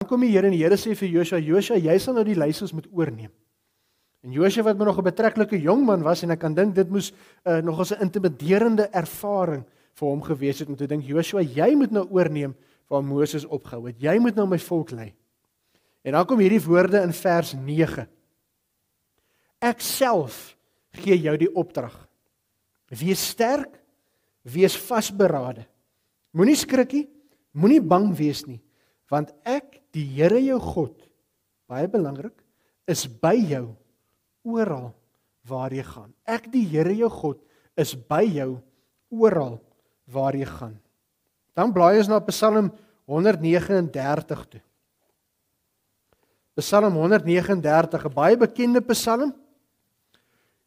kom die Here sê vir Josua, Josua, jy sal nou die leiersels moet oorneem. En Josua wat nog 'n betreklike jong man was, en ek kan dink dit moes nog as 'n intimiderende ervaring vir hom gewees het, om te dink, Josua, jy moet nou oorneem waar Moses opgehou het. Jy moet nou my volk lei. En dan kom hierdie woorde in vers 9. Ek self gee jou die opdrag. Wees sterk, wees vasberade. Moenie skrik nie, moenie bang wees nie, want ek, die Here jou God, baie belangrik, is by jou oral waar jy gaan. Ek, die Here jou God, is by jou oral waar jy gaan. Dan blaai ons na Psalm 139 toe. Psalm 139, 'n baie bekende psalm.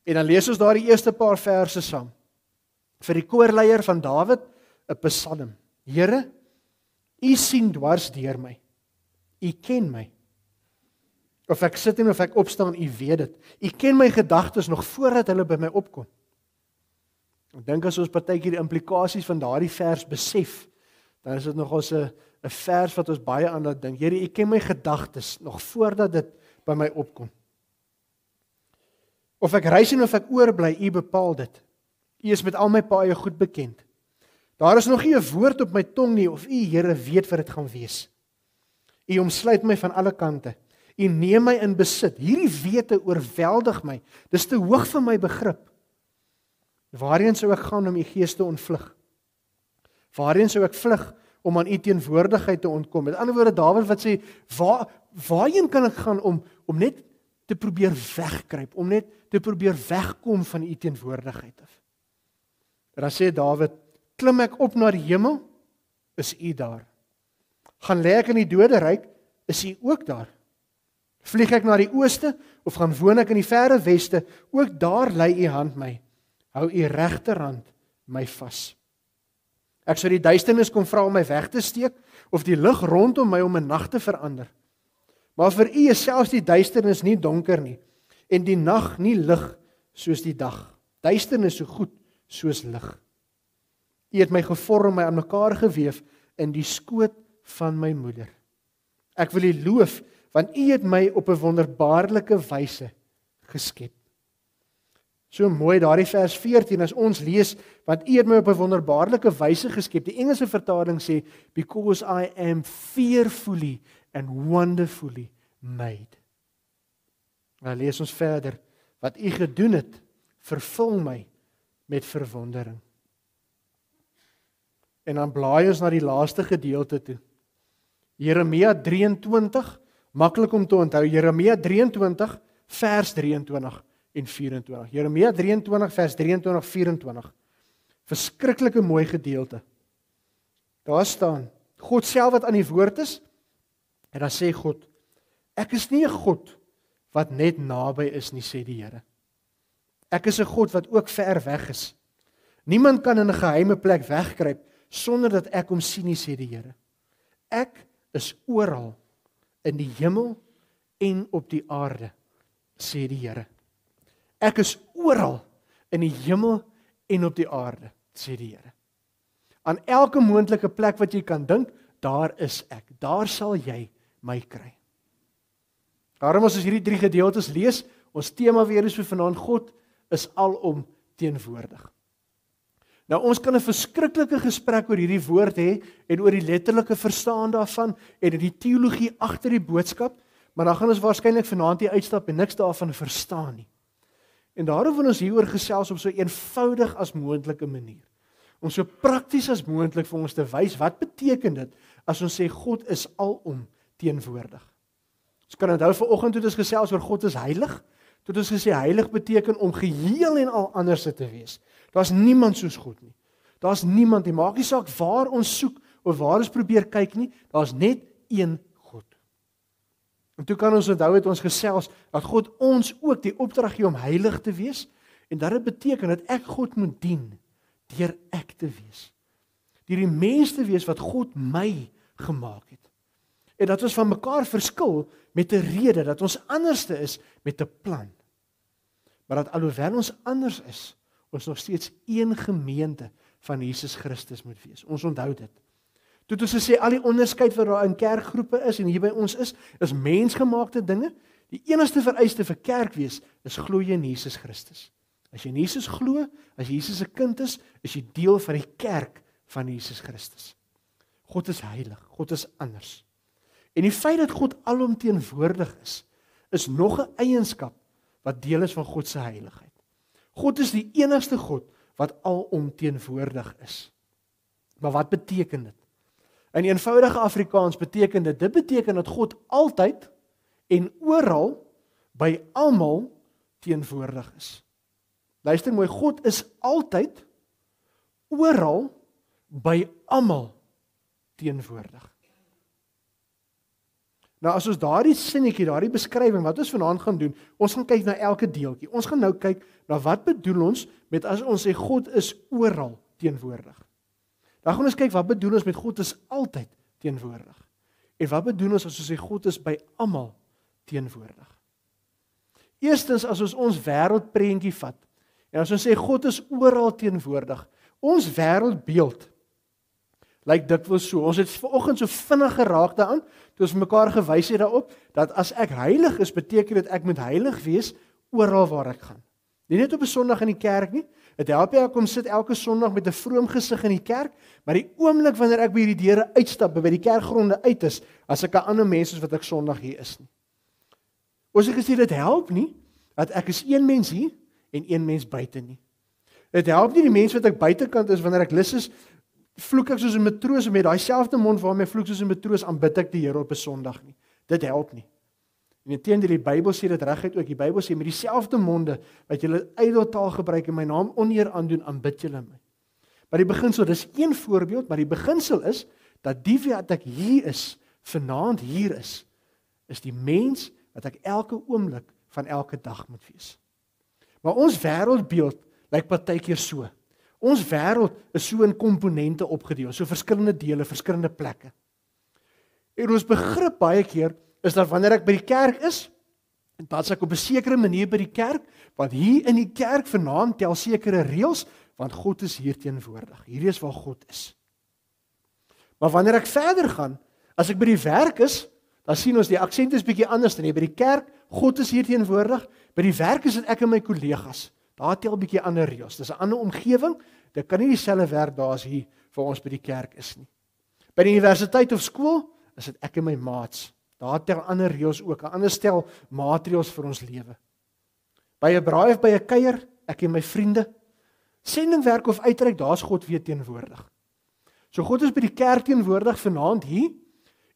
En dan lees ons daar die eerste paar verse saam. Vir die koorleier van Dawid, 'n psalm. Here, U sien dwars deur my. U ken my. Of ek sit en of ek opstaan, U weet dit. U ken my gedagtes nog voordat hulle by my opkom. Ek dink as ons partykeer die implikasies van daardie vers besef, dan is dit nog as 'n vers wat ons baie aan laat dink. Here, U ken my gedagtes nog voordat dit by my opkom. Of ek reis en of ek oorbly, U bepaal dit. U is met al my paaie goed bekend. Daar is nog nie 'n woord op my tong nie, of U, Here, weet wat dit gaan wees. U omsluit my van alle kante. U neem my in besit. Hierdie wete oorweldig my. Dis te hoog vir my begrip. Waarheen sou ek gaan om U gees te ontvlug? Waarheen sou ek vlug om aan U teenwoordigheid te ontkom? Met ander woorde, Dawid wat sê, waarheen kan ek gaan om net te probeer wegkruip, om net te probeer wegkom van U teenwoordigheid af? Dan sê Dawid, klim ek op na die hemel, is U daar. Gaan lê ek in die doderyk, is U ook daar. Vlieg ek na die ooste, of gaan woon ek in die verre weste, ook daar lei U hand my. Hou U regterhand my vas. Ek sou die duisternis kom vra om my weg te steek, of die lig rondom my om 'n nag te verander. Maar vir U is selfs die duisternis nie donker nie, en die nag nie lig soos die dag. Duisternis so goed soos lig. U het my gevorm, my aan mekaar geweef in die skoot van my moeder. Ek wil U loof, want U het my op 'n wonderbaarlike wyse geskep. So mooi daardie vers 14 as ons lees, want U het my op 'n wonderbaarlike wyse geskep. Die Engelse vertaling sê, because I am fearfully and wonderfully made. Nou lees ons verder, wat U gedoen het, vervul my met verwondering. En dan blaai ons na die laaste gedeelte toe. Jeremia 23, maklik om te onthou, Jeremia 23 vers 23 en 24. Jeremia 23 vers 23, 24. Verskriklike mooi gedeelte. Daar staan, God self wat aan die woord is, en dan sê God, ek is nie 'n God wat net naby is nie, sê die Here. Ek is 'n God wat ook ver weg is. Niemand kan in 'n geheime plek wegkruip sonder dat ek hom sien nie, sê die Here. Ek is oral in die hemel en op die aarde, sê die Here. Ek is oral in die hemel en op die aarde, sê die Here. Aan elke moontlike plek wat jy kan dink, daar is ek. Daar sal jy my kry. Daarom as ons hierdie 3 gedeeltes lees, ons tema weer is vir vanaand, God is alom teenwoordig. Nou ons kan 'n verskriklike gesprek oor hierdie woord hê en oor die letterlike verstaan daarvan en die teologie agter die boodskap, maar dan gaan ons waarskynlik vanaand hier uitstap en niks daarvan verstaan nie. En daarom wil ons hieroor gesels op so eenvoudig as moontlike manier. Om so prakties as moontlik vir ons te wys, wat beteken dit as ons sê God is alom teenwoordig? Ons kan onthou vanoggend toe ons gesels oor God is heilig, toe ons gesê heilig beteken om geheel en al anders te wees. Daar's niemand soos God nie. Daar's niemand nie. Maak nie saak waar ons soek of waar ons probeer kyk nie, daar's net een God. En toe kan ons onthou het ons gesels dat God ons ook die opdrag gee om heilig te wees en dat dit beteken dat ek God moet dien deur ek te wees. Deur die mens te wees wat God my gemaak het. En dat ons van mekaar verskil met 'n rede, dat ons anderste is met 'n plan. Maar dat alhoewel ons anders is, ons nog steeds een gemeente van Jesus Christus moet wees. Ons onthou dit. Toe ons sê al die onderskeid wat daar in kerkgroepe is en hier by ons is mensgemaakte dinge. Die enigste vereiste vir kerk wees is glo jy in Jesus Christus. As jy in Jesus glo, as jy Jesus se kind is jy deel van die kerk van Jesus Christus. God is heilig, God is anders. En die feit dat God alomteenwoordig is nog 'n eienskap wat deel is van God se heiligheid. God is die enigste God wat alomteenwoordig is. Maar wat beteken dit? In eenvoudige Afrikaans beteken dit beteken dat God altyd en oral by almal teenwoordig is. Luister mooi, God is altyd oral by almal teenwoordig. Nou as ons daardie sinnetjie, daardie beskrywing wat ons vanaand gaan doen, ons gaan kyk na elke deeltjie. Ons gaan nou kyk na wat bedoel ons met as ons sê God is oral teenwoordig. Dan gaan ons kyk wat bedoel ons met God is altyd teenwoordig. En wat bedoel ons as ons sê God is by almal teenwoordig? Eerstens as ons wêreldprentjie vat. En as ons sê God is oral teenwoordig, ons wêreldbeeld lyk dikwels so. Ons het vanoggend so vinnig geraak daaraan, toe ons mekaar gewys het daarop dat as ek heilig is, beteken dit ek moet heilig wees oral waar ek gaan. Nie net op 'n Sondag in die kerk nie. Dit help jy kom sit elke Sondag met 'n vroom gesig in die kerk, maar die oomblik wanneer ek by hierdie deure uitstap, by die kerkgronde uit is, as ek 'n ander mens is wat ek Sondag hier is nie. Ons het gesê dit help nie dat ek is een mens hier en een mens buite nie. Dit help nie die mens wat ek buitekant is wanneer ek lus is, vloek ek soos 'n matroos met daai selfde mond waarmee ek vloek soos 'n matroos, aanbid ek die Here op 'n Sondag nie. Dit help nie. En inteendeel die Bybel sê dit reguit ook. Die Bybel sê met dieselfde monde wat julle ydeltaal gebruik en my naam oneer aandoen, aanbid julle my. Maar die beginsel, dis een voorbeeld, maar die beginsel is dat die wat ek hier is, vanaand hier is die mens wat ek elke oomblik van elke dag moet wees. Maar ons wêreldbeeld lyk partykeer so. Ons wêreld is so in komponente opgedeel, so verskillende dele, verskillende plekke. En ons begrip baie keer is dat wanneer ek by die kerk is, en dan ek op 'n sekere manier by die kerk, want hier in die kerk vanaand tel sekere reëls, want God is hier teenwoordig. Hierdie is waar God is. Maar wanneer ek verder gaan, as ek by die werk is, dan sien ons die aksent is bietjie anders dan hier by die kerk. God is hier teenwoordig. By die werk is dit ek en my kollegas. Daar tel bietjie ander reëls. Dis 'n ander omgewing. Dit kan nie dieselfde werk daar as hier vir ons by die kerk is nie. By die universiteit of skool is dit ek en my maats. Daar tel ander reëls ook, 'n ander stel maatreëls vir ons lewe. By 'n braai of by 'n kuier, ek en my vriende, sendingwerk of uitreik, daar's God weer teenwoordig. So God is by die kerk teenwoordig vanaand hier,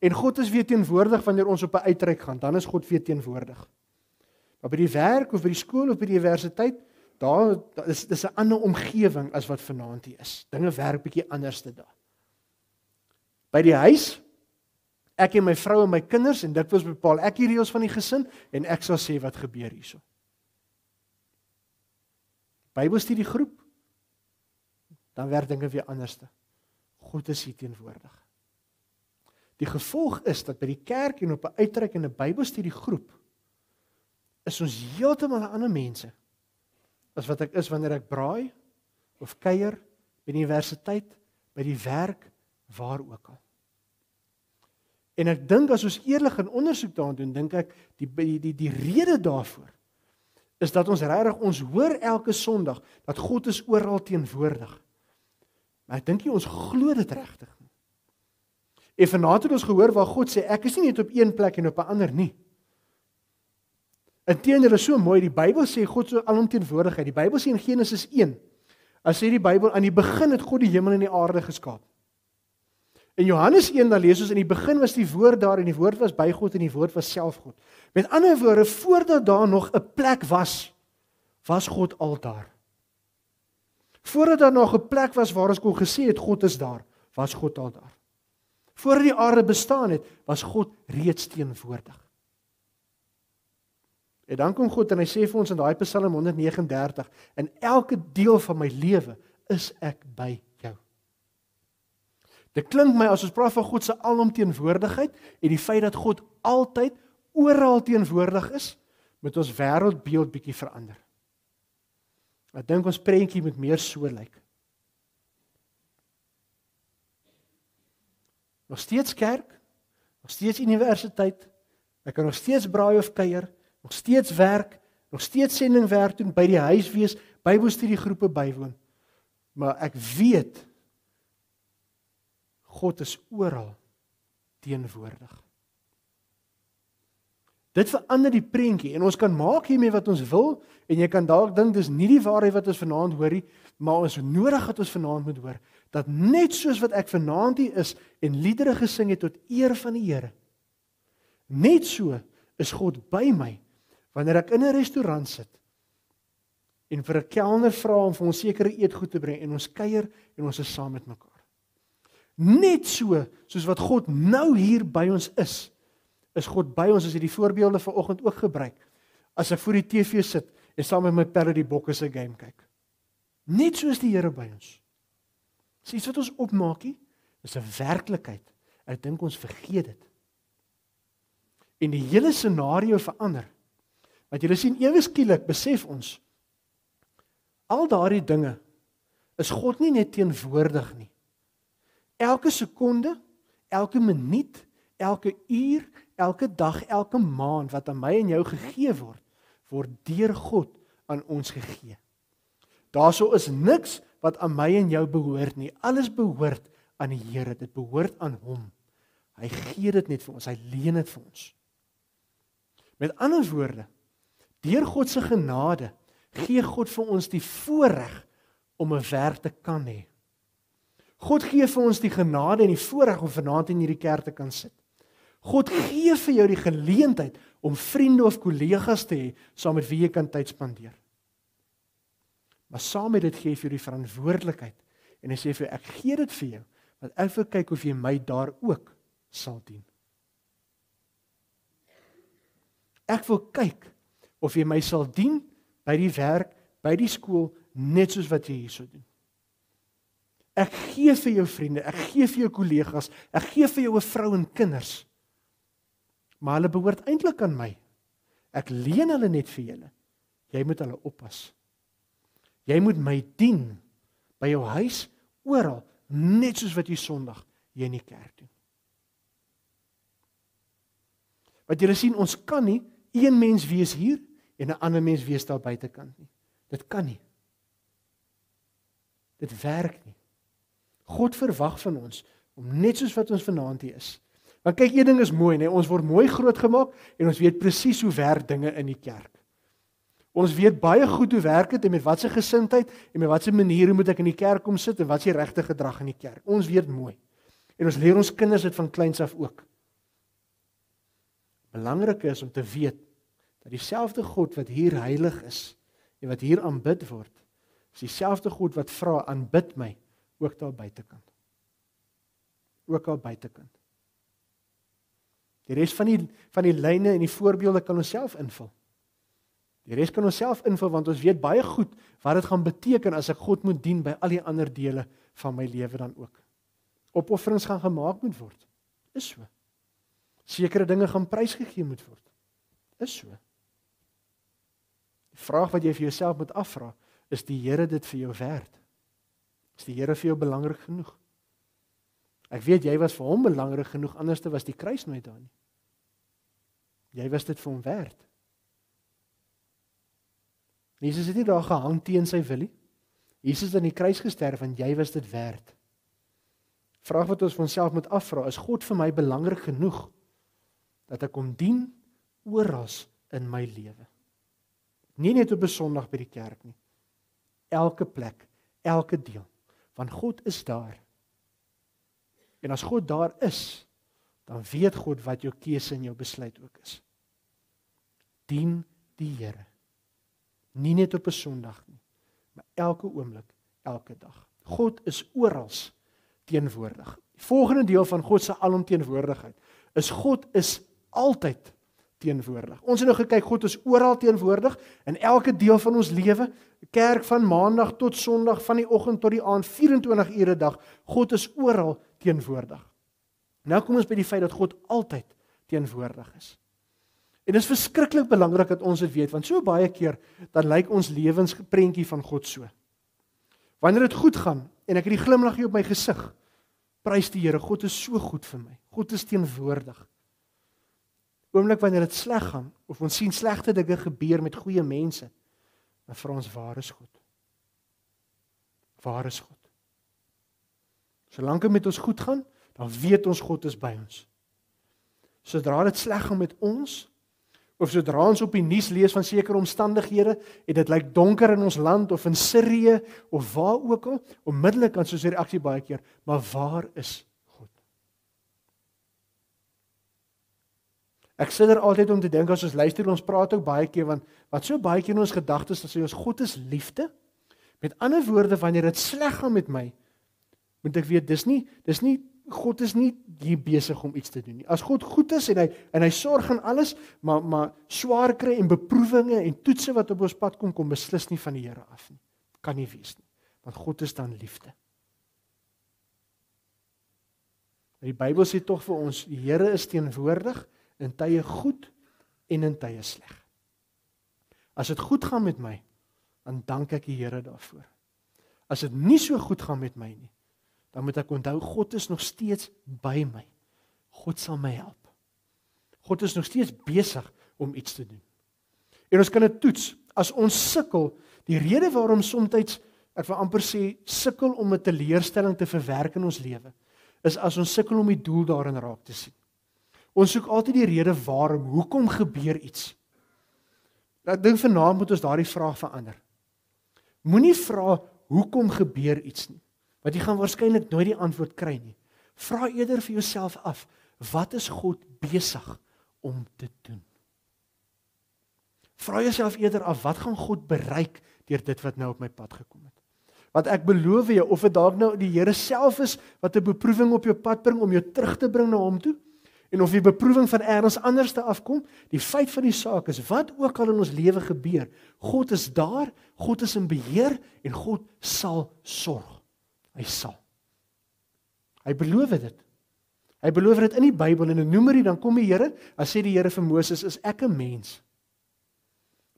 en God is weer teenwoordig wanneer ons op 'n uitreik gaan, dan is God weer teenwoordig. Maar by die werk of by die skool of by die universiteit, daar is 'n ander omgewing as wat vanaand hier is. Dinge werk bietjie anders te daar. By die huis, ek en my vrou en my kinders, en dikwels bepaal ek die reëls van die gesin, en ek sal sê wat gebeur hierso. Bybelstudiegroep, dan werk dinge weer anderste. God is hier teenwoordig. Die gevolg is dat by die kerk en op 'n uitreik en 'n Bybelstudiegroep is ons heeltemal ander mense as wat ek is wanneer ek braai of kuier by die universiteit, by die werk, waar ook al. En ek dink as ons eerlik gaan ondersoek daaraan doen, dink ek die rede daarvoor is dat ons regtig ons hoor elke Sondag dat God is oral teenwoordig. Maar ek dink nie ons glo dit regtig nie. En vanaand het ons gehoor waar God sê ek is nie net op een plek en op 'n ander nie. Inteendeel is so mooi, die Bybel sê God so alomteenwoordigheid. Die Bybel sê in Genesis 1, as sê die Bybel aan die begin het God die hemel en die aarde geskaap. In Johannes 1 dan lees ons in die begin was die woord daar en die woord was by God en die woord was self God. Met ander woorde, voordat daar nog 'n plek was God al daar. Voordat daar nog 'n plek was waar ons kon gesê het God is daar, was God al daar. Voordat die aarde bestaan het, was God reeds teenwoordig. En dan kom God en hy sê vir ons in daai Psalm 139, in elke deel van my lewe is ek by jou. Dit klink my as ons praat van God se alomteenwoordigheid en die feit dat God altyd oral teenwoordig is, met ons wêreldbeeld bietjie verander. Ek dink ons prentjie moet meer so lyk. nog steeds kerk, nog steeds universiteit, ek kan nog steeds braai of kuier, nog steeds werk, nog steeds sendingwerk doen, by die huis wees, Bybelstudiegroepe bywoon. Maar ek weet, God is oral teenwoordig. Dit verander die prentjie, en ons kan maak hiermee wat ons wil, en jy kan dalk dink, dis nie die waarheid wat ons vanaand hoor nie, maar ons nodig dat ons vanaand moet hoor, dat net soos wat ek vanaand hier is, en liedere gesing het tot eer van die Here, net so is God by my, wanneer ek in 'n restaurant sit, en vir 'n kelner vra om vir ons sekere eetgoed te bring, en ons kuier, en ons is saam met mekaar. Net so, soos wat God nou hier by ons is God by ons, as jy die voorbeelde vanoggend ook gebruik, as ek voor die TV sit, en saam met my pelle die bokke se game kyk. Net so is die Here by ons. Dis iets wat ons opmaakie, is 'n werklikheid. Ek dink ons vergeet dit. En die hele scenario verander. Want julle sien, ewe skielik besef ons, al daardie dinge, is God nie net teenwoordig nie. Elke sekonde, elke minuut, elke uur, elke dag, elke maand wat aan my en jou gegee word deur God aan ons gegee. Daarso is niks wat aan my en jou behoort nie. Alles behoort aan die Here, dit behoort aan hom. Hy gee dit net vir ons, hy leen dit vir ons. Met ander woorde, deur God se genade gee God vir ons die voorreg om 'n werk te kan hê. God gee vir ons die genade en die voorreg om vanaand in hierdie kerk te kan sit. God gee vir jou die geleentheid om vriende of kollegas te hê saam met wie jy kan tyd spandeer. Maar saam met dit gee hy vir jou die verantwoordelikheid en hy sê vir jou, ek gee dit vir jou, want ek wil kyk of jy my daar ook sal dien. Ek wil kyk of jy my sal dien by die werk, by die skool, net soos wat jy hierso doen. Ek gee vir jou vriende, ek gee vir jou kollegas, ek gee vir jou 'n vrou en kinders. Maar hulle behoort eintlik aan my. Ek leen hulle net vir julle. Jy moet hulle oppas. Jy moet my dien by jou huis, oral, net soos wat jy Sondag hier in die kerk doen. Wat julle sien, ons kan nie een mens wees hier en 'n ander mens wees daar buitekant nie. Dit kan nie. Dit werk nie. God verwag van ons om net soos wat ons vanaand hier is. Want kyk, een ding is mooi, nee, ons word mooi grootgemaak en ons weet presies hoe werk dinge in die kerk. Ons weet baie goed hoe werk dit en met watter gesindheid en met watter maniere moet ek in die kerk kom sit en wat is die regte gedrag in die kerk. Ons weet mooi. En ons leer ons kinders dit van kleins af ook. Belangrik is om te weet dat dieselfde God wat hier heilig is en wat hier aanbid word, is dieselfde God wat vra, aanbid my, ook daar buitekant. Ook al buitekant. Die res van die lyne en die voorbeelde kan ons self invul. Die res kan ons self invul, want ons weet baie goed wat dit gaan beteken as ek God moet dien by al die ander dele van my lewe dan ook. Opofferings gaan gemaak moet word. Is so. Sekere dinge gaan prysgegee moet word. Is so. Die vraag wat jy vir jouself moet afvra, is die Here dit vir jou werd? Is die Here vir jou belangrik genoeg? Ek weet jy was vir hom belangrik genoeg, anders was die kruis nooit daar nie. Jy was dit vir hom werd. Jesus het nie daar gehang teen sy wil nie. Jesus het aan die kruis gesterf en jy was dit werd. Vraag wat ons vir onsself moet afvra, is God vir my belangrik genoeg dat ek hom dien oral in my lewe? Nie net op 'n Sondag by die kerk nie. Elke plek, elke deel, want God is daar. En as God daar is, dan weet God wat jou keuse en jou besluit ook is. Dien die Here. Nie net op 'n Sondag nie, maar elke oomblik, elke dag. God is oral teenwoordig. Die volgende deel van God se alomteenwoordigheid is God is altyd teenwoordig. Ons het nou gekyk, God is oral teenwoordig in elke deel van ons lewe, kerk van Maandag tot Sondag, van die oggend tot die aand, 24 ure 'n dag. God is oral teenwoordig. Nou kom ons by die feit dat God altyd teenwoordig is. En dit is verskriklik belangrik dat ons dit weet, want so baie keer dan lyk ons lewensprentjie van God so. Wanneer dit goed gaan en ek het die glimlag hier op my gesig, prys die Here, God is so goed vir my. God is teenwoordig. Oomblik wanneer dit sleg gaan, of ons sien slegte dinge gebeur met goeie mense, dan vra ons, waar is God? Waar is God? Solank dit met ons goed gaan, dan weet ons God is by ons. Sodra dit sleg gaan met ons, of sodra ons op die nuus lees van sekere omstandighede, en dit lyk donker in ons land, of in Sirië, of waar ook al, onmiddellik kan soos 'n reaksie baie keer, maar waar is God? Ek sit er altyd om te dink, as ons luister, ons praat ook baie keer, want wat so baie keer in ons gedagtes, dan sê ons, God is liefde. Met ander woorde, wanneer dit sleg gaan met my, moet ek weet, God is nie hier besig om iets te doen nie. As God goed is, en hy sorg aan alles, maar swaar kry en beproewinge en toetse wat op ons pad kom beslis nie van die Here af nie. Kan nie wees nie, want God is dan liefde. Die Bybel sê tog vir ons, die Here is teenwoordig in tye goed en in tye sleg. As dit goed gaan met my, dan dank ek die Here daarvoor. As dit nie so goed gaan met my nie, dan moet ek onthou, God is nog steeds by my. God sal my help. God is nog steeds besig om iets te doen. En ons kan dit toets. As ons sukkel, die rede waarom soms, ek wil amper sê, sukkel om 'n teleurstelling te verwerk in ons lewe, is as ons sukkel om die doel daarin raak te sien. Ons soek altyd die rede waarom, hoekom gebeur iets. Ek dink vanaand moet ons daardie vraag verander. Moenie vra, hoekom gebeur iets nie, want jy gaan waarskynlik nooit die antwoord kry nie. Vra eerder vir jouself af, wat is God besig om te doen? Vra jouself eerder af, wat gaan God bereik deur dit wat nou op my pad gekom het? Want ek beloof jou, of dit dalk nou die Here self is, wat 'n beproewing op jou pad bring, om jou terug te bring na hom toe, en of die beproewing van ergens anders te afkom, die feit van die saak is, wat ook al in ons lewe gebeur, God is daar, God is in beheer, en God sal sorg. Hy sal. Hy beloof dit. Hy beloof dit in die Bybel, en in Numeri, dan kom die Here, dan sê die Here vir Moses, is ek 'n mens?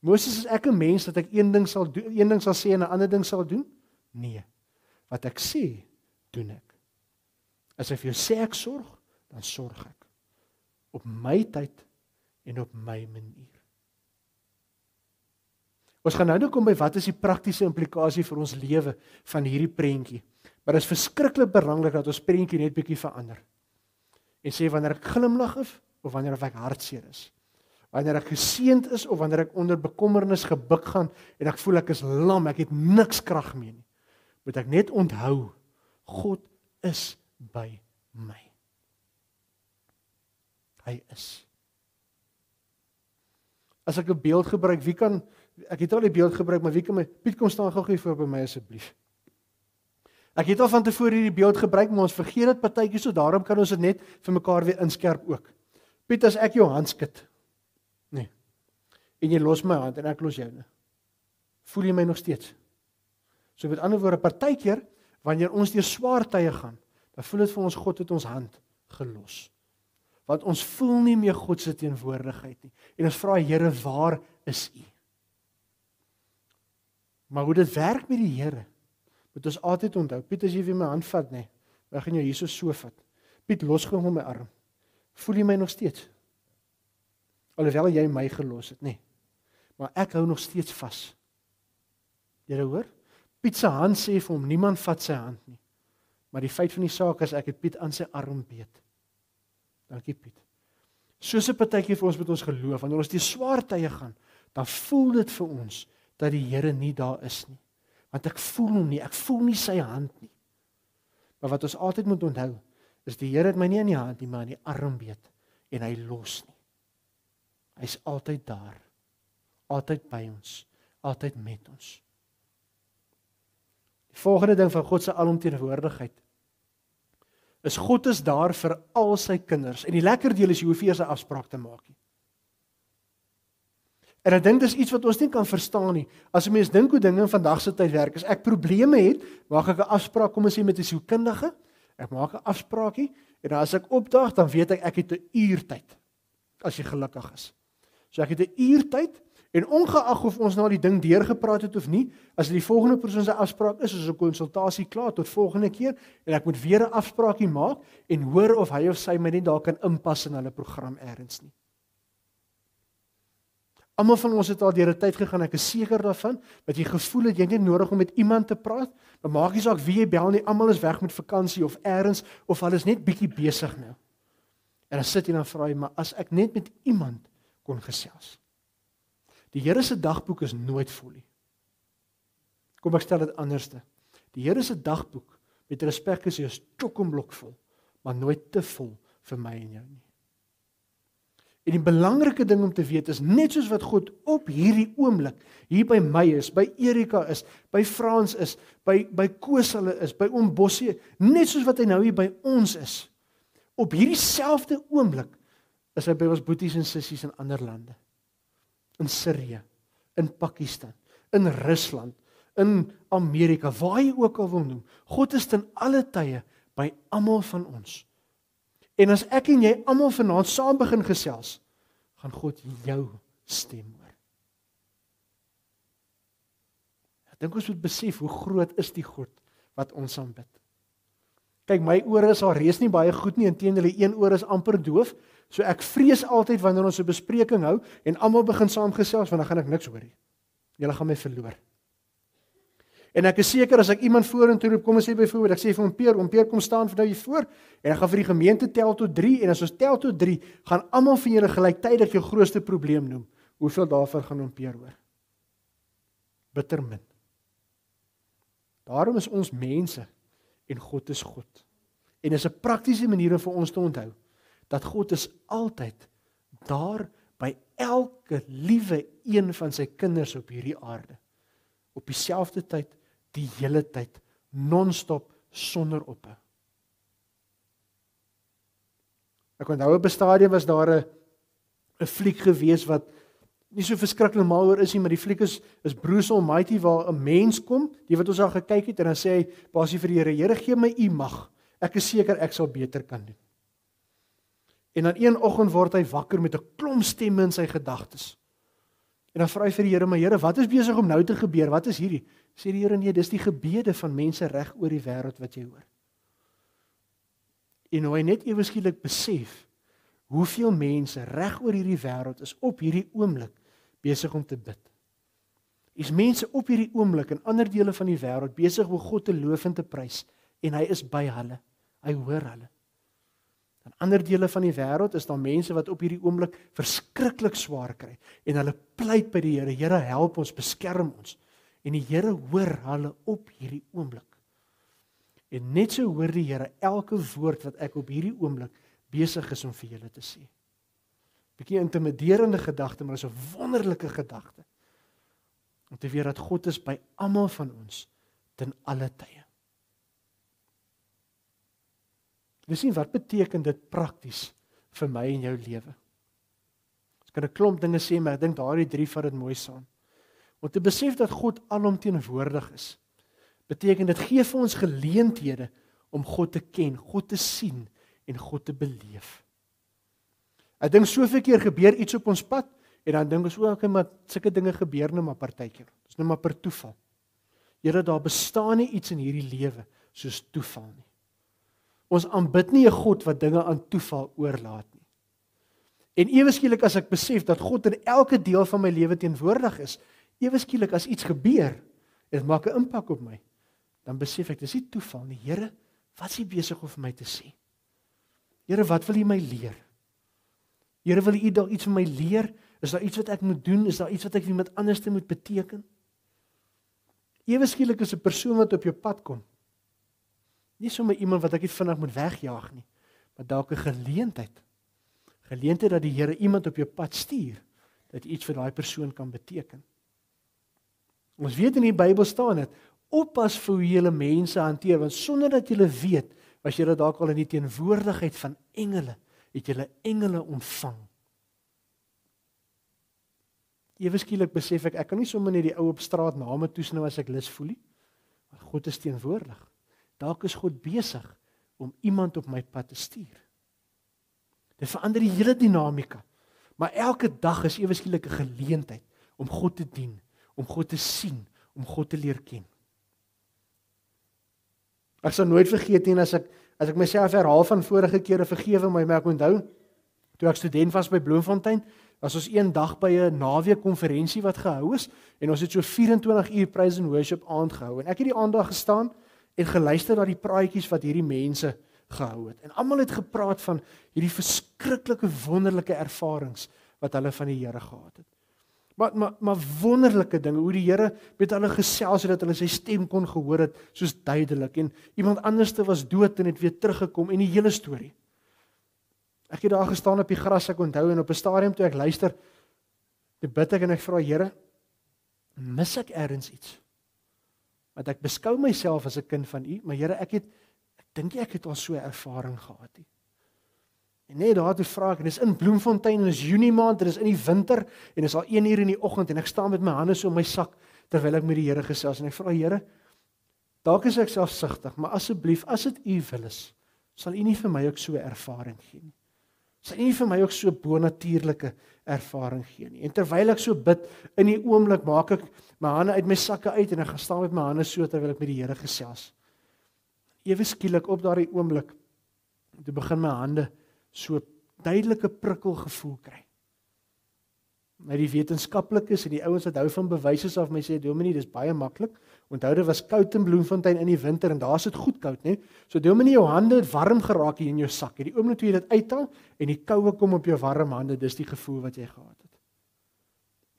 Moses, is ek 'n mens, dat ek een ding sal sê, en 'n ander ding sal doen? Nee. Wat ek sê, doen ek. As ek vir jou sê ek sorg, dan sorg ek. Op my tyd, en op my manier. Ons gaan nou kom by wat is die praktiese implikasie vir ons lewe van hierdie prentjie. Maar dit is verskriklik belangrik dat ons prentjie net bietjie verander. En sê wanneer ek glimlag of wanneer ek hartseer is. Wanneer ek geseënd is of wanneer ek onder bekommernis gebuk gaan en ek voel ek is lam, ek het niks krag meer nie. Moet ek net onthou, God is by my. Hy is. As ek 'n beeld gebruik, ek het al die beeld gebruik, maar wie kan Piet, kom staan gou voor by my asseblief. Ek het al van tevore hierdie beeld gebruik, maar ons vergeet dit partytjie, so daarom kan ons dit net vir mekaar weer inskerp ook. Piet, as ek jou hand skud, nee, en jy los my hand en ek los joune, voel jy my nog steeds? So met ander woorde, partykeer, wanneer ons deur swaar tye gaan, dan voel dit vir ons, God het ons hand gelos. Want ons voel nie meer God se teenwoordigheid nie. En ons vra, Here, waar is U? Maar hoe dit werk met die Here, moet ons altyd onthou. Piet, as jy weer my hand vat, nee, ek gaan jou hier so vat. Piet, los gou my arm. Voel jy my nog steeds? Alhoewel jy my gelos het, nee. Maar ek hou nog steeds vas. Jy hoor? Piet se hand sê vir hom, niemand vat sy hand nie. Maar die feit van die saak is, ek het Piet aan sy arm beet. Dankie Piet. Soos 'n partytjie vir ons met ons geloof, wanneer ons die swaar tye gaan, dan voel dit vir ons, dat die Here nie daar is nie. Want ek voel hom nie, ek voel nie sy hand nie. Maar wat ons altyd moet onthou, is die Here het my nie in die hand nie, maar in die arm beet, en hy los nie. Hy's altyd daar, altyd by ons, altyd met ons. Die volgende ding van God se alomteenwoordigheid, is God is daar vir al sy kinders, en die lekker deel is, jy hoef nie eers 'n afspraak te maak nie. En ek dink dis iets wat ons nie kan verstaan nie. As 'n mens dink hoe dinge in vandag se tyd werk, as ek probleme het, maak ek 'n afspraak, kom ons sê met 'n sielkundige, ek maak 'n afspraakie, en as ek opdaag, dan weet ek het 'n uur tyd, as jy gelukkig is. So ek het 'n uur tyd, en ongeag of ons nou die ding deurgepraat het of nie, as die volgende persoon se afspraak is 'n konsultasie klaar tot volgende keer, en ek moet weer 'n afspraakie maak, en hoor of hy of sy my net daar kan inpas in hulle program ergens nie. Almal van ons het al deur 'n tyd gegaan, ek is seker daarvan, dat jy gevoel het, jy het net nodig om met iemand te praat, maar maak nie saak wie jy bel nie, almal is weg met vakansie of ergens, of hulle is net bietjie besig nou. En dan sit jy en dan vra jy, maar as ek net met iemand kon gesels. Die Here se dagboek is nooit vol nie. Kom ek stel dit anderste. Die Here se dagboek, met respek gesê, is chock-en-blok vol, maar nooit te vol vir my en jou nie. En die belangrike ding om te weet is, net soos wat God op hierdie oomblik, hier by my is, by Erika is, by Frans is, by Koos hulle is, by Oom Bossie, net soos wat hy nou hier by ons is, op hierdie selfde oomblik, is hy by ons boeties en sissies in ander lande. In Sirië, in Pakistan, in Rusland, in Amerika, waar jy ook al wil noem. God is ten alle tye by almal van ons. En as ek en jy almal vanaand saam begin gesels, gaan God jou stem hoor. Ek dink ons moet besef hoe groot is die God wat ons aanbid. Kyk, my ore is al reeds nie baie goed nie, inteendeel die een oor is amper doof, so ek vrees altyd wanneer ons 'n bespreking hou en almal begin saamgesels, want dan gaan ek niks hoor nie. Julle gaan my verloor. En ek is seker as ek iemand vorentoe roep, kom ons sê byvoorbeeld, ek sê vir Oom Peer kom staan vir nou hier voor, en ek gaan vir die gemeente tel tot 3, en as ons tel tot 3, gaan almal van julle gelyktydig jou grootste probleem noem. Hoeveel daarvan gaan Oom Peer hoor? Bitter min. Daarom is ons mense, en God is God. En is 'n praktiese manier vir ons te onthou, dat God is altyd daar by elke liewe een van sy kinders op hierdie aarde. Op dieselfde tyd, die hele tyd, non-stop, sonder ophou. Ek onthou op 'n stadium was daar 'n fliek gewees wat nie so verskriklik normaal oor is nie, maar die fliek is Bruce Almighty, waar 'n mens kom, die wat ons al gekyk het, en dan sê hy, basie vir die Here, Here gee my u mag, ek is seker ek sal beter kan doen. En dan een oggend word hy wakker met 'n klomp stemme in sy gedagtes. En dan vra hy vir die Here, maar Here, wat is besig om nou te gebeur? Wat is hierdie? Sê die Here, nee, dis die gebede van mense reg oor die wêreld wat jy hoor. En hoe hy net ewe skielik besef, hoeveel mense reg oor hierdie wêreld is op hierdie oomblik besig om te bid. Is mense op hierdie oomblik in ander dele van die wêreld besig om God te loof en te prys, en hy is by hulle. Hy hoor hulle. In ander dele van die wêreld is daar mense wat op hierdie oomblik verskriklik swaar kry, en hulle pleit by die Here, Here help ons, beskerm ons. En die Here hoor hulle op hierdie oomblik. En net so hoor die Here elke woord wat ek op hierdie oomblik besig is om vir julle te sê. Bietjie intimiderende gedagte, maar is 'n wonderlike gedagte. Om te weet dat God is by almal van ons ten alle tye. Dis nie wat beteken dit prakties vir my en jou lewe. Ek kan 'n klomp dinge sê, maar ek dink daardie 3 vat dit mooi saam. Om te besef dat God alomteenwoordig is, beteken dit gee vir ons geleenthede om God te ken, God te sien en God te beleef. Ek dink soveel keer gebeur iets op ons pad, en dan dink ons, okay, maar sulke dinge gebeur nou maar partykeer. Dis nou maar per toeval. Here, daar bestaan nie iets in hierdie lewe soos toeval nie. Ons aanbid nie 'n God wat dinge aan toeval oorlaat nie. En ewe skielik as ek besef dat God in elke deel van my lewe teenwoordig is, ewe skielik as iets gebeur, dit maak 'n impak op my, dan besef ek, dis nie toeval nie. Here, wat is U besig om vir my te sê? Here, wat wil U my leer? Here, wil U dalk iets vir my leer? Is daar iets wat ek moet doen? Is daar iets wat ek vir iemand anders te moet beteken? Ewe skielik is 'n persoon wat op jou pad kom, nie sommer iemand wat ek net vinnig moet wegjaag nie, maar dalk 'n geleentheid dat die Here iemand op jou pad stuur, dat iets vir daai persoon kan beteken. Ons weet in die Bybel staan dit, oppas vir hoe julle mense hanteer, want sonder dat julle weet, was julle dalk al in die teenwoordigheid van engele, het julle engele ontvang. Ewe skielik besef ek kan nie sommer net die ou op straat name toesnou as ek lus voel nie, maar God is teenwoordig. Dalk is God besig om iemand op my pad te stuur. Dit verander die hele dinamika. Maar elke dag is ewe skielik 'n geleentheid om God te dien, om God te sien, om God te leer ken. Ek sal nooit vergeet nie as ek myself herhaal van vorige kere, vergewe my, maar ek onthou toe ek student was by Bloemfontein, was ons een dag by 'n naweek konferensie wat gehou is en ons het so 24 uur praise and worship aand gehou en ek het die aand daar gestaan en geluister na die praatjies wat hierdie mense gehou het. En almal het gepraat van hierdie verskriklike wonderlike ervarings wat hulle van die Here gehad het. Maar wonderlike dinge, hoe die Here met hulle gesels het, dat hulle sy stem kon gehoor het, soos duidelik, en iemand anderste was dood en het weer teruggekom, en die hele storie. Ek het daar gestaan op die gras, ek onthou, en op 'n stadium toe ek luister, toe bid ek en ek vra, Here, mis ek ergens iets? Want ek beskou myself as 'n kind van U, maar Here, ek dink ek het al so 'n ervaring gehad nie. En net daar toe vra ek, en dis in Bloemfontein, en dis Junie maand, en dis in die winter, en dis al 1 uur in die oggend, en ek staan met my hande so in my sak, terwyl ek met die Here gesels, en ek vra, Here, dalk is ek selfsugtig, maar asseblief, as dit U wil is, sal U nie vir my ook so 'n ervaring gee nie. Sal U nie vir my ook so bonatuurlike ervaring gee nie. En terwyl ek so bid, in die oomblik maak ek my hande uit my sakke uit, en ek gaan staan met my hande so, terwyl ek met die Here gesels. Ewe skielik op daardie oomblik, toe begin my hande so duidelike prikkelgevoel kry. Nou die wetenskaplikes en die ouens wat hou van bewyse af my sê, Dominee, dis baie maklik. Onthou dit was koud in Bloemfontein in die winter en daar's dit goed koud, né? So Dominee, jou hande het warm geraak hier in jou sak. Die oomblik toe jy dit uithaal en die koue kom op jou warm hande, dis die gevoel wat jy gehad het.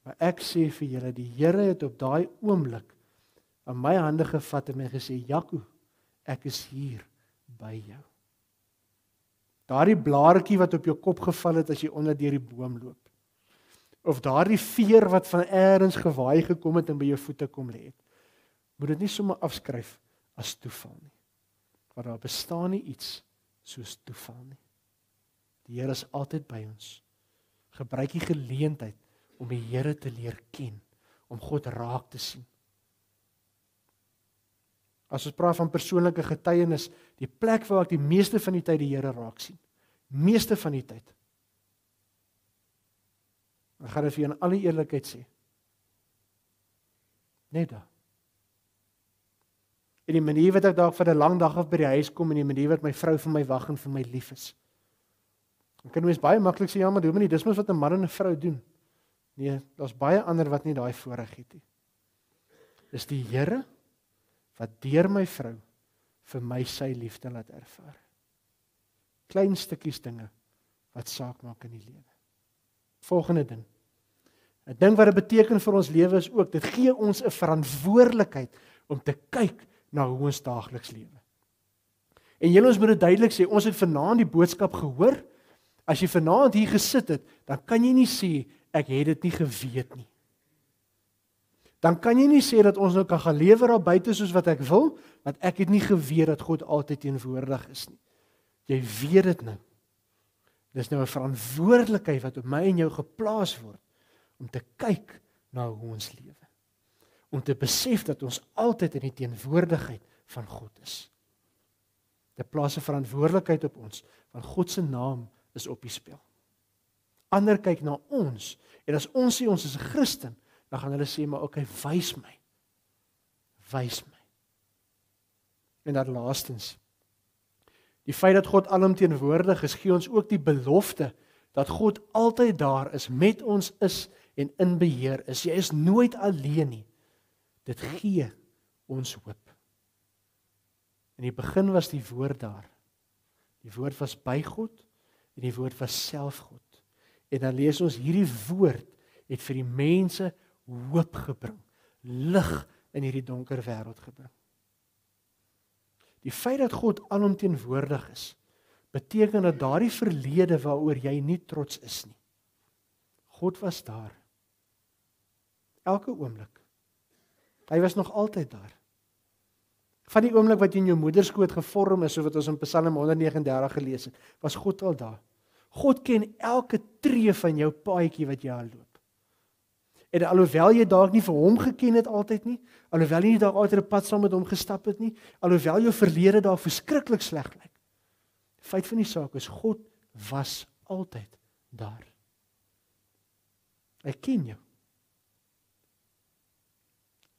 Maar ek sê vir julle, die Here het op daai oomblik aan my hande gevat en my gesê, Jaco, ek is hier by jou. Daardie blaartjie wat op jou kop geval het as jy onder deur die boom loop. Of daardie veer wat van elders gewaai gekom het en by jou voete kom lê het. Moet dit nie sommer afskryf as toeval nie. Want daar bestaan nie iets soos toeval nie. Die Here is altyd by ons. Gebruik die geleentheid om die Here te leer ken, om God raak te sien. As ons praat van persoonlike getuienis, die plek waar ek die meeste van die tyd die Here raak sien. Meeste van die tyd. Ek gaan dit vir jou in alle eerlikheid sê. Net daar. En die manier wat ek dalk vir 'n lang dag af by die huis kom en die manier wat my vrou vir my wag en vir my lief is. Dan kan mens baie maklik sê, ja, maar Dominee, dis mos wat 'n man en 'n vrou doen. Nee, daar's baie ander wat nie daai voorreg het nie. Dis die Here wat deur my vrou vir my sy liefde laat ervaar. Klein stukkies dinge wat saak maak in die lewe. Volgende ding. 'n Ding wat dit beteken vir ons lewe is ook, dit gee ons 'n verantwoordelikheid om te kyk na hoe ons daagliks lewe. En julle ons moet dit duidelik sê, ons het vanaand die boodskap gehoor. As jy vanaand hier gesit het, dan kan jy nie sê ek het dit nie geweet nie. Dan kan jy nie sê dat ons nou kan gaan lewe daar buite soos wat ek wil, want ek het nie geweet dat God altyd teenwoordig is nie. Jy weet dit nou. Dis nou 'n verantwoordelikheid wat op my en jou geplaas word om te kyk na hoe ons lewe. Om te besef dat ons altyd in die teenwoordigheid van God is. Dit plaas 'n verantwoordelikheid op ons, want God se naam is op die spel. Ander kyk na ons, en as ons sê ons is 'n Christen, dan gaan hulle sê, maar okay, wys my. Wys my. En dan laastens, die feit dat God alomteenwoordig is, gee ons ook die belofte dat God altyd daar is, met ons is en in beheer is. Jy is nooit alleen nie. Dit gee ons hoop. In die begin was die woord daar. Die woord was by God en die woord was self God. En dan lees ons hierdie woord het vir die mense hoop gebring, lig in hierdie donker wêreld gebring. Die feit dat God alomteenwoordig is, beteken dat daardie verlede waaroor jy nie trots is nie. God was daar. Elke oomblik. Hy was nog altyd daar. Van die oomblik wat jy in jou moederskoot gevorm is, so wat ons in Psalm 139 gelees het, was God al daar. God ken elke tree van jou paadjie wat jy aanloop. En alhoewel jy dalk nie vir hom geken het altyd nie, alhoewel jy nie dalk altyd 'n pad saam met hom gestap het nie, alhoewel jou verlede daar verskriklik sleg lyk. Die feit van die saak is, God was altyd daar. Hy ken jou.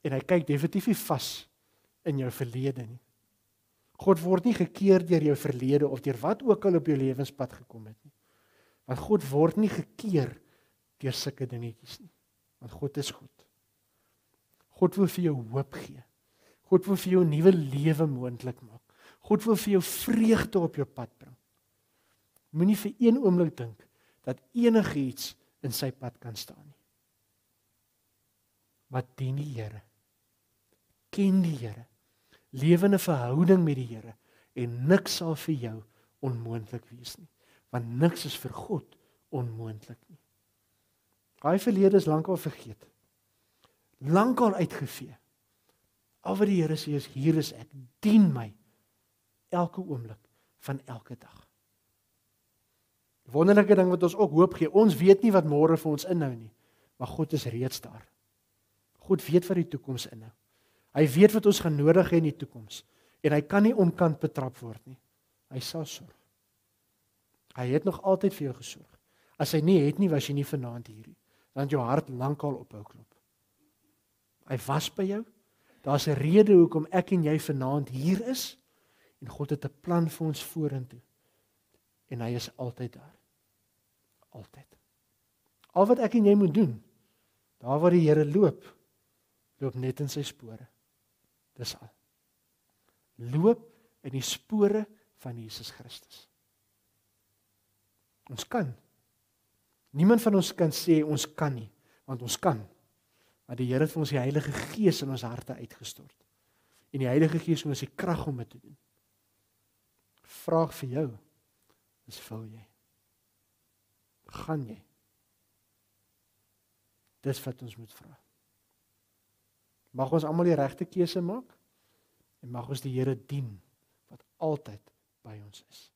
En hy kyk definitief nie vas in jou verlede nie. God word nie gekeer deur jou verlede of deur wat ook al op jou lewenspad gekom het nie. Want God word nie gekeer deur sulke dingetjies nie. Want God is goed. God wil vir jou hoop gee. God wil vir jou 'n nuwe lewe moontlik maak. God wil vir jou vreugde op jou pad bring. Moenie vir een oomblik dink dat enigiets in sy pad kan staan nie. Maar dien die Here. Ken die Here. Lewe in 'n verhouding met die Here en niks sal vir jou onmoontlik wees nie. Want niks is vir God onmoontlik nie. Daai verlede is lankal vergeet. Lankal uitgevee. Al wat die Here sê is, hier is ek, dien my elke oomblik van elke dag. Wonderlike ding wat ons ook hoop gee, ons weet nie wat môre vir ons inhou nie, maar God is reeds daar. God weet wat die toekoms inhou. Hy weet wat ons gaan nodig hê in die toekoms, en hy kan nie onkant betrap word nie. Hy sal sorg. Hy het nog altyd vir jou gesorg. As hy nie het nie, was jy nie vanaand hier nie. Dan het jou hart lankal ophou klop. Hy was by jou. Daar's 'n rede hoekom ek en jy vanaand hier is, en God het 'n plan vir ons vorentoe. En hy is altyd daar. Altyd. Al wat ek en jy moet doen, daar waar die Here loop net in sy spore. Dis al. Loop in die spore van Jesus Christus. Ons kan. Niemand van ons kan sê ons kan nie, want ons kan. Maar die Here het vir ons die Heilige Gees in ons harte uitgestort. En die Heilige Gees gee ons die krag om dit te doen. Vraag vir jou, is wil jy? Gaan jy? Dis wat ons moet vra. Mag ons almal die regte keuse maak en mag ons die Here dien wat altyd by ons is.